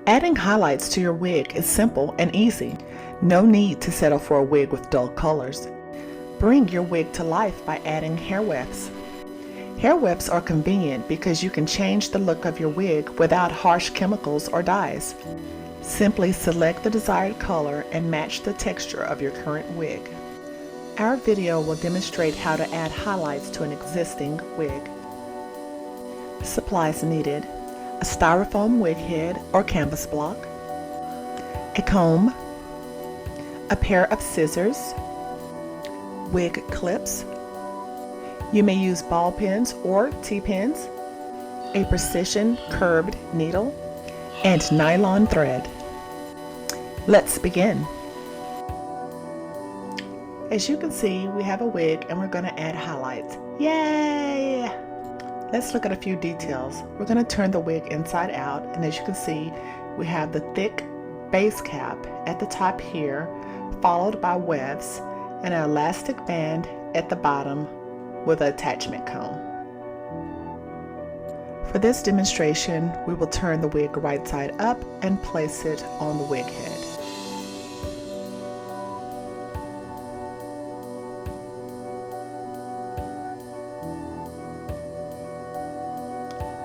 Adding highlights to your wig is simple and easy. No need to settle for a wig with dull colors. Bring your wig to life by adding hair wefts. Hair wefts are convenient because you can change the look of your wig without harsh chemicals or dyes. Simply select the desired color and match the texture of your current wig. Our video will demonstrate how to add highlights to an existing wig. Supplies needed: a styrofoam wig head or canvas block, a comb, a pair of scissors, wig clips. You may use ball pins or T-pins, a precision curved needle, and nylon thread. Let's begin. As you can see, we have a wig and we're going to add highlights. Yay! Let's look at a few details. We're going to turn the wig inside out, and as you can see, we have the thick base cap at the top here, followed by wefts and an elastic band at the bottom with an attachment comb. For this demonstration, we will turn the wig right side up and place it on the wig head.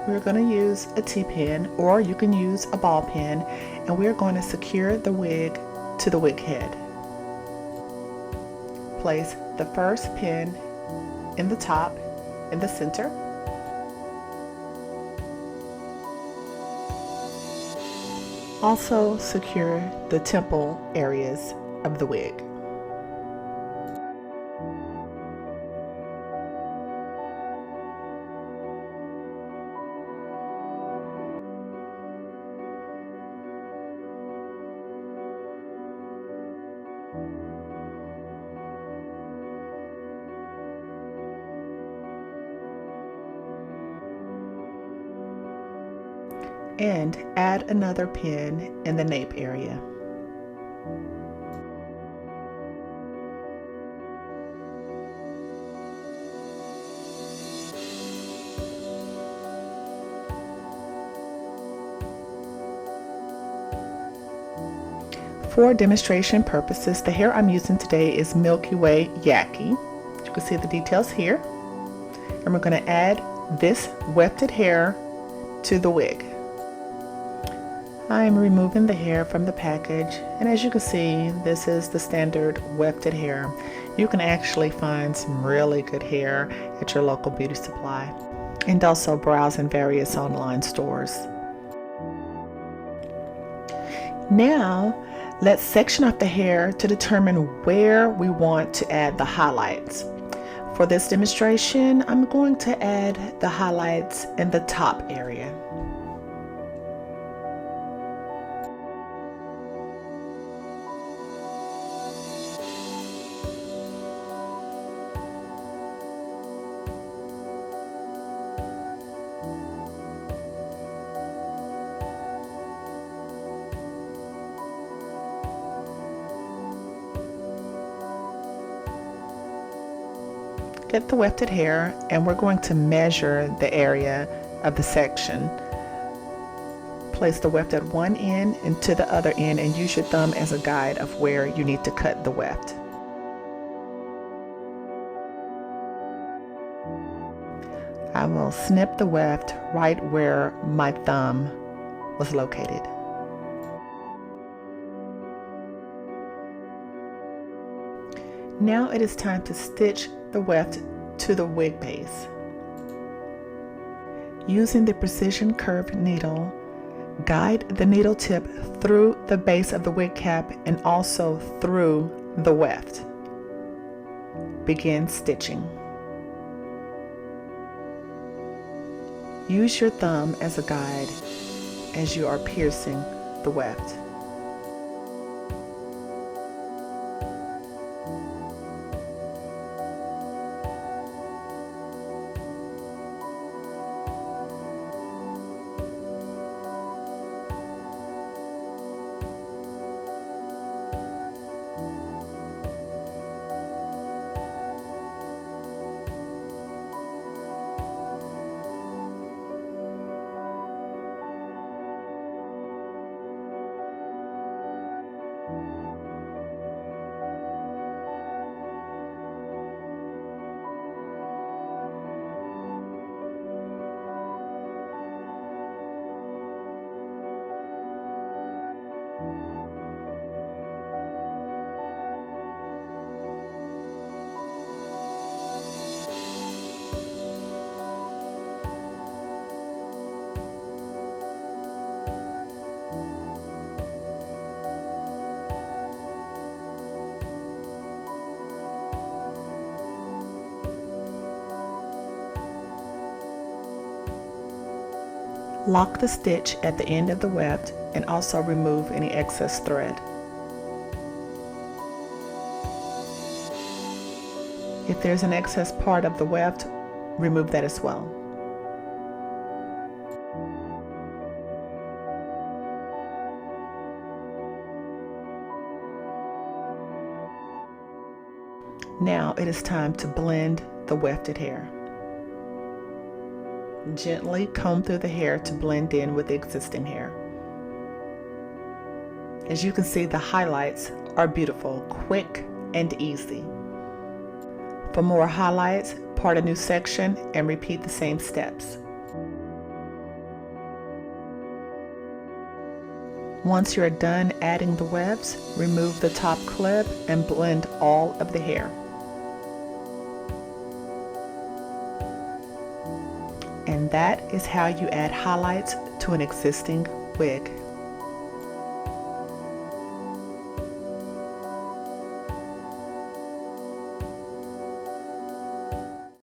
We're going to use a T-pin, or you can use a ball pin, and we're going to secure the wig to the wig head. Place the first pin in the top, in the center. Also secure the temple areas of the wig. And add another pin in the nape area. For demonstration purposes, the hair I'm using today is Milky Way Yaki. You can see the details here. And we're going to add this wefted hair to the wig. I'm removing the hair from the package, and as you can see, this is the standard wefted hair. You can actually find some really good hair at your local beauty supply, and also browse in various online stores. Now, let's section off the hair to determine where we want to add the highlights. For this demonstration, I'm going to add the highlights in the top area. Get the wefted hair, and we're going to measure the area of the section. Place the weft at one end and to the other end, and use your thumb as a guide of where you need to cut the weft. I will snip the weft right where my thumb was located. Now it is time to stitch the weft to the wig base. Using the precision curved needle, guide the needle tip through the base of the wig cap and also through the weft. Begin stitching. Use your thumb as a guide as you are piercing the weft. Lock the stitch at the end of the weft and also remove any excess thread. If there's an excess part of the weft, remove that as well. Now it is time to blend the wefted hair. Gently comb through the hair to blend in with the existing hair. As you can see, the highlights are beautiful, quick, and easy. For more highlights, part a new section and repeat the same steps. Once you're done adding the wefts, remove the top clip and blend all of the hair. And that is how you add highlights to an existing wig.